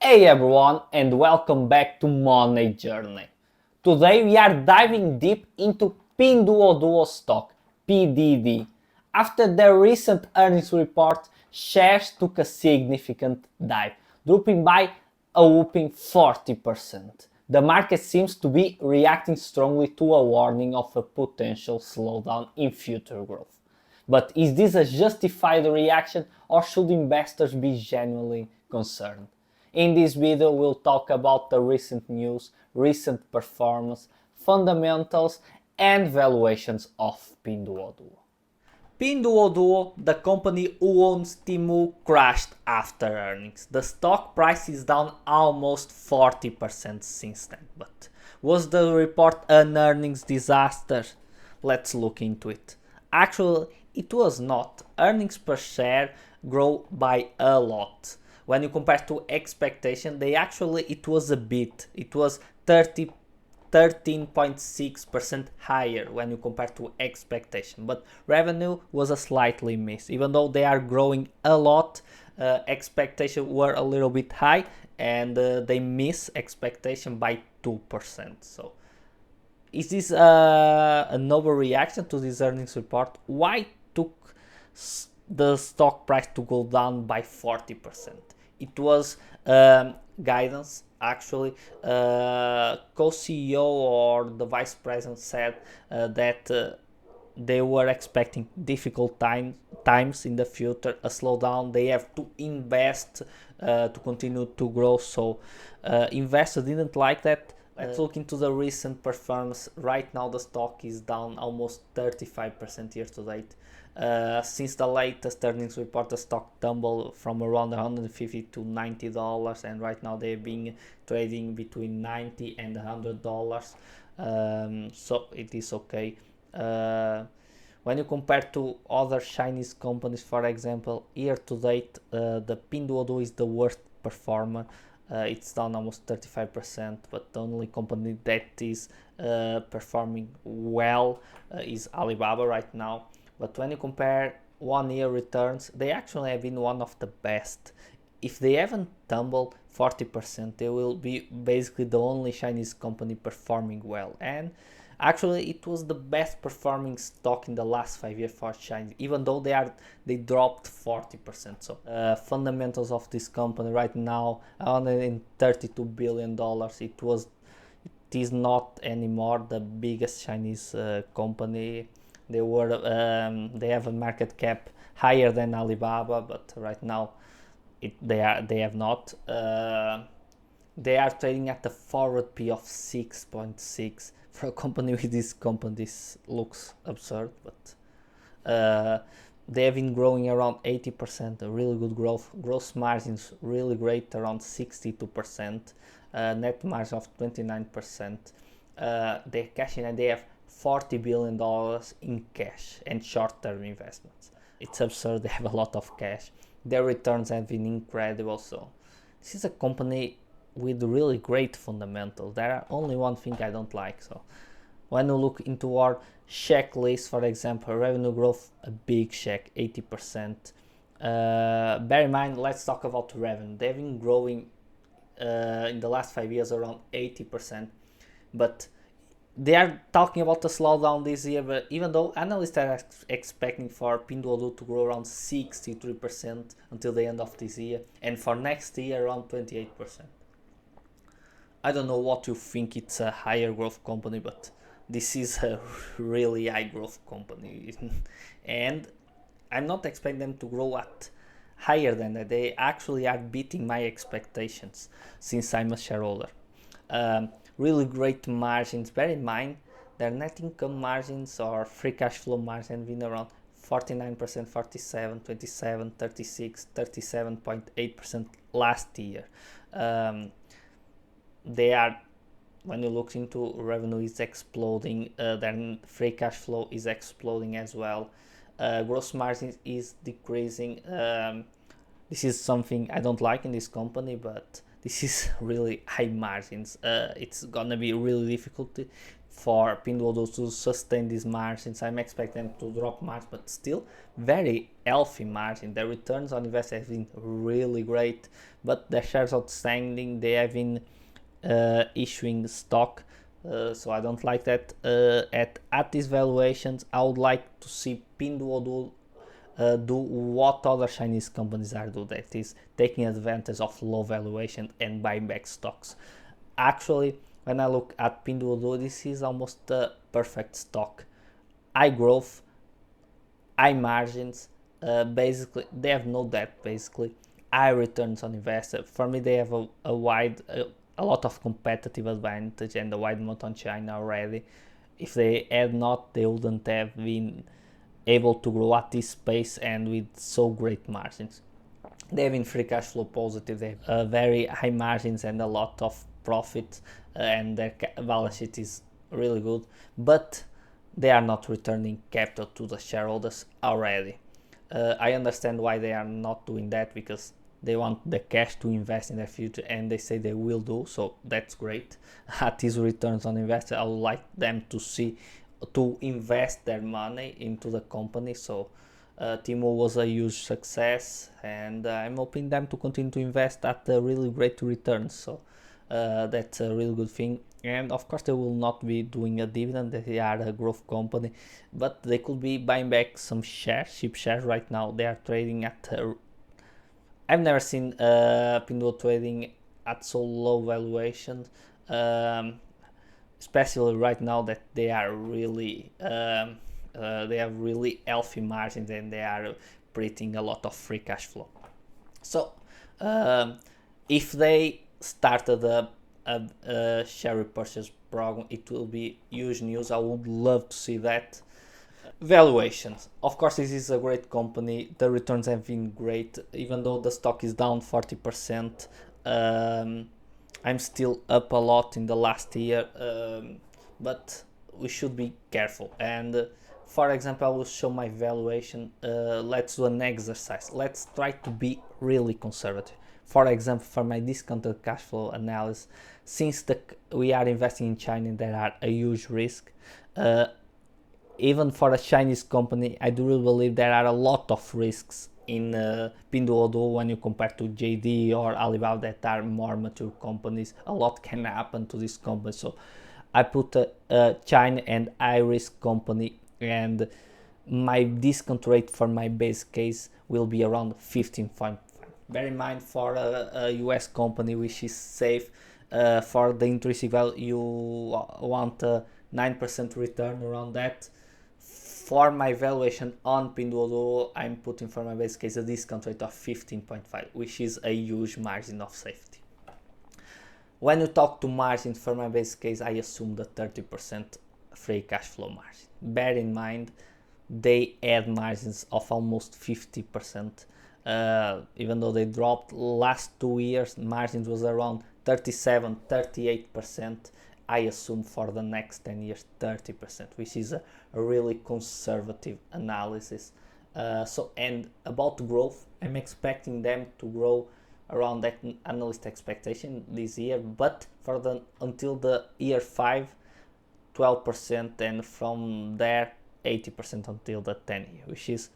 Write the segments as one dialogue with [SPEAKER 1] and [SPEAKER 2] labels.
[SPEAKER 1] Hey everyone, and welcome back to Money Journey. Today we are diving deep into Pinduoduo stock, PDD. After their recent earnings report, shares took a significant dive, dropping by a whopping 40%. The market seems to be reacting strongly to a warning of a potential slowdown in future growth. But is this a justified reaction, or should investors be genuinely concerned? In this video, we'll talk about the recent news, recent performance, fundamentals, and valuations of Pinduoduo. Pinduoduo, the company who owns Temu, crashed after earnings. The stock price is down almost 40% since then. But was the report an earnings disaster? Let's look into it. Actually, it was not. Earnings per share grow by a lot. When you compare to expectation, it was a bit. It was 13.6% higher when you compare to expectation, but revenue was a slightly miss. Even though they are growing a lot, expectation were a little bit high, and they miss expectation by 2%. So is this an overreaction to this earnings report? Why took the stock price to go down by 40%? It was guidance. Actually, co-CEO or the vice president said that they were expecting difficult times in the future, a slowdown. They have to invest to continue to grow. So investors didn't like that. Let's look into the recent performance. Right now, the stock is down almost 35% year to date. Since the latest earnings report, the stock tumbled from around $150 to $90, and right now they've been trading between $90 and $100. So it is okay. When you compare to other Chinese companies, for example, year to date, the Pinduoduo is the worst performer. It's down almost 35%, but the only company that is performing well is Alibaba right now. But when you compare 1 year returns, they actually have been one of the best. If they haven't tumbled 40%, they will be basically the only Chinese company performing well. And actually, it was the best performing stock in the last 5 years for China, even though they dropped 40%. So fundamentals of this company right now, $132 billion. It is not anymore the biggest Chinese company. They have a market cap higher than Alibaba, but right now they have not. They are trading at a forward P of 6.6. For a company with this company, this looks absurd, but they have been growing around 80%, a really good growth. Gross margins really great, around 62%. Net margin of 29%. They cash in, and they have $40 billion in cash and short-term investments. It's absurd. They have a lot of cash. Their returns have been incredible. So this is a company with really great fundamentals. There are only one thing I don't like. So when you look into our checklist, for example, revenue growth, a big check, 80%. Bear in mind, let's talk about revenue. They've been growing in the last 5 years around 80%, but they are talking about a slowdown this year. But even though analysts are expecting for Pinduoduo to grow around 63% until the end of this year, and for next year around 28%. I don't know what you think. It's a higher growth company, but this is a really high growth company. And I'm not expecting them to grow at higher than that. They actually are beating my expectations since I'm a shareholder. Really great margins. Bear in mind, their net income margins or free cash flow margin been around 49%, 47, 27, 36, 37.8% last year. They are, when you look into revenue, is exploding. Then free cash flow is exploding as well. Gross margin is decreasing. This is something I don't like in this company, but this is really high margins. It's gonna be really difficult for Pinduoduo to sustain these margins. I'm expecting them to drop margins, but still very healthy margin. The returns on investment have been really great, but the shares outstanding, they have been issuing stock, so I don't like that. At these valuations, I would like to see Pinduoduo do what other Chinese companies are doing, that is taking advantage of low valuation and buying back stocks. Actually, when I look at Pinduoduo, this is almost the perfect stock. High growth, high margins, basically they have no debt, basically high returns on investment. For me, they have a lot of competitive advantage and a wide moat on China already. If they had not, they wouldn't have been able to grow at this pace and with so great margins. They have been free cash flow positive, they have very high margins and a lot of profit, and their balance sheet is really good, but they are not returning capital to the shareholders already. I understand why they are not doing that, because they want the cash to invest in their future, and they say they will do so. That's great. At these returns on investment, I would like them to invest their money into the company. So Timo was a huge success, and I'm hoping them to continue to invest at a really great returns. So that's a really good thing. And of course, they will not be doing a dividend. They are a growth company, but they could be buying back some shares, cheap shares. Right now, they are trading at. I've never seen Pinduoduo trading at so low valuation, especially right now that they are really they have really healthy margins and they are printing a lot of free cash flow. So if they started a share repurchase program, it will be huge news. I would love to see that. Valuations. Of course, this is a great company. The returns have been great, even though the stock is down 40%. I'm still up a lot in the last year, but we should be careful. And for example, I will show my valuation. Let's do an exercise. Let's try to be really conservative. For example, for my discounted cash flow analysis, since we are investing in China, there are a huge risk. Even for a Chinese company, I do really believe there are a lot of risks in Pinduoduo when you compare to JD or Alibaba, that are more mature companies. A lot can happen to this company. So I put China and high risk company, and my discount rate for my base case will be around 15.5. Bear in mind, for a US company which is safe, for the intrinsic value, you want a 9% return around that. For my valuation on Pinduoduo, I'm putting for my base case a discount rate of 15.5, which is a huge margin of safety. When you talk to margins for my base case, I assume the 30% free cash flow margin. Bear in mind, they had margins of almost 50%. Even though they dropped last 2 years, margins was around 37-38%. I assume for the next 10 years 30%, which is a really conservative analysis. And about growth, I'm expecting them to grow around that analyst expectation this year, but until the year 5, 12%, and from there 80% until the 10 year, which is,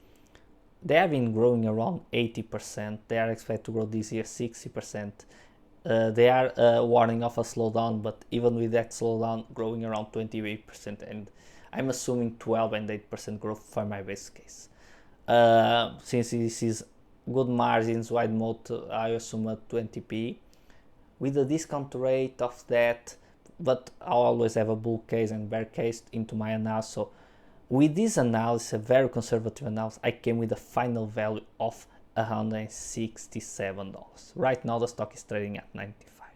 [SPEAKER 1] they have been growing around 80%. They are expected to grow this year 60%. They are warning of a slowdown, but even with that slowdown, growing around 28%, and I'm assuming 12 and 8% growth for my base case. Since this is good margins, wide moat, I assume a 20p with a discount rate of that, but I always have a bull case and bear case into my analysis. So with this analysis, a very conservative analysis, I came with a final value of $167. Right now the stock is trading at 95.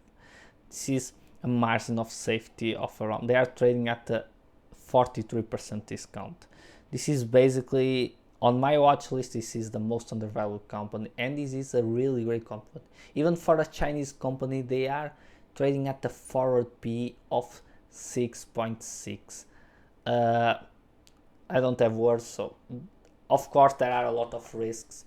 [SPEAKER 1] This is a margin of safety of around, they are trading at a 43% discount. This is basically, on my watch list, this is the most undervalued company, and this is a really great company. Even for a Chinese company, they are trading at a forward P of 6.6. I don't have words, so of course there are a lot of risks.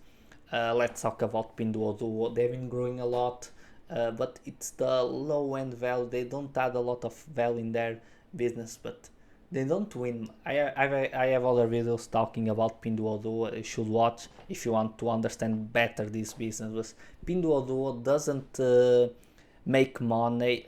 [SPEAKER 1] Let's talk about Pinduoduo. They've been growing a lot, but it's the low end value. They don't add a lot of value in there. business, but they don't win. I have other videos talking about Pinduoduo. You should watch if you want to understand better this business. Pinduoduo doesn't make money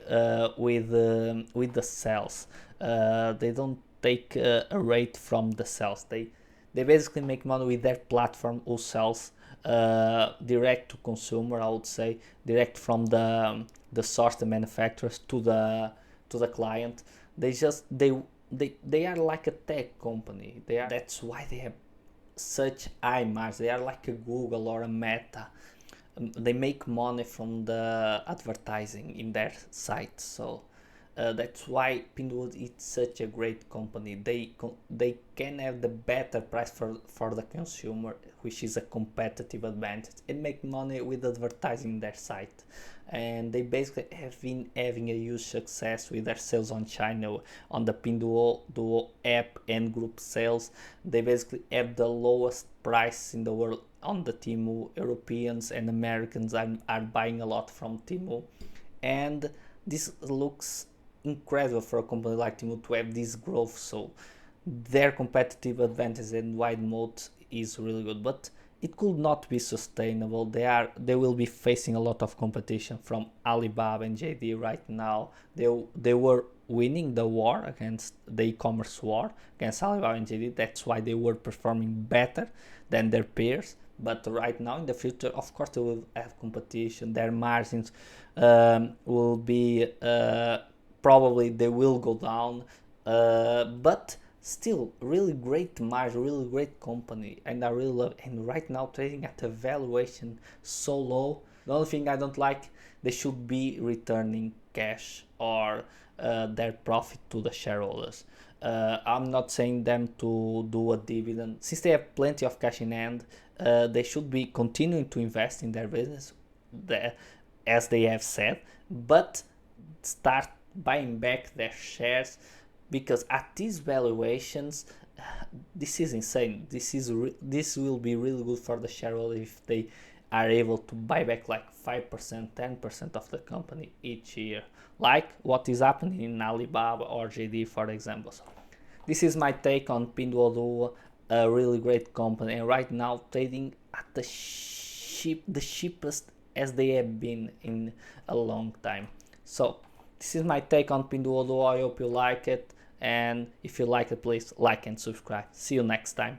[SPEAKER 1] with the sales. They don't take a rate from the sales. They basically make money with their platform who sells direct to consumer. I would say direct from the source, the manufacturers to the client. They just they are like a tech company. That's why they have such high margins. They are like a Google or a Meta. They make money from the advertising in their site. So that's why Pinduoduo is such a great company. They can have the better price for the consumer, which is a competitive advantage, and make money with advertising their site. And they basically have been having a huge success with their sales on China, on the Pinduoduo app and group sales. They basically have the lowest price in the world on the Temu. Europeans and Americans are buying a lot from Temu, and this looks incredible for a company like Temu to have this growth. So their competitive advantage and wide moat is really good, but it could not be sustainable. They will be facing a lot of competition from Alibaba and JD right now. They were winning the war against the e-commerce war against Alibaba and JD. That's why they were performing better than their peers. But right now, in the future, of course, they will have competition. Their margins will be probably they will go down, but still really great margin, really great company, and I really love. And right now, trading at a valuation so low. The only thing I don't like, they should be returning cash or their profit to the shareholders. I'm not saying them to do a dividend. Since they have plenty of cash in hand, they should be continuing to invest in their business, as they have said, but start buying back their shares, because at these valuations, this is insane. This will be really good for the shareholder if they are able to buy back like 5%, 10% of the company each year, like what is happening in Alibaba or JD, for example. So this is my take on Pinduoduo, a really great company, and right now trading at the cheapest as they have been in a long time. So this is my take on Pinduoduo. I hope you like it, and if you like it, please like and subscribe. See you next time.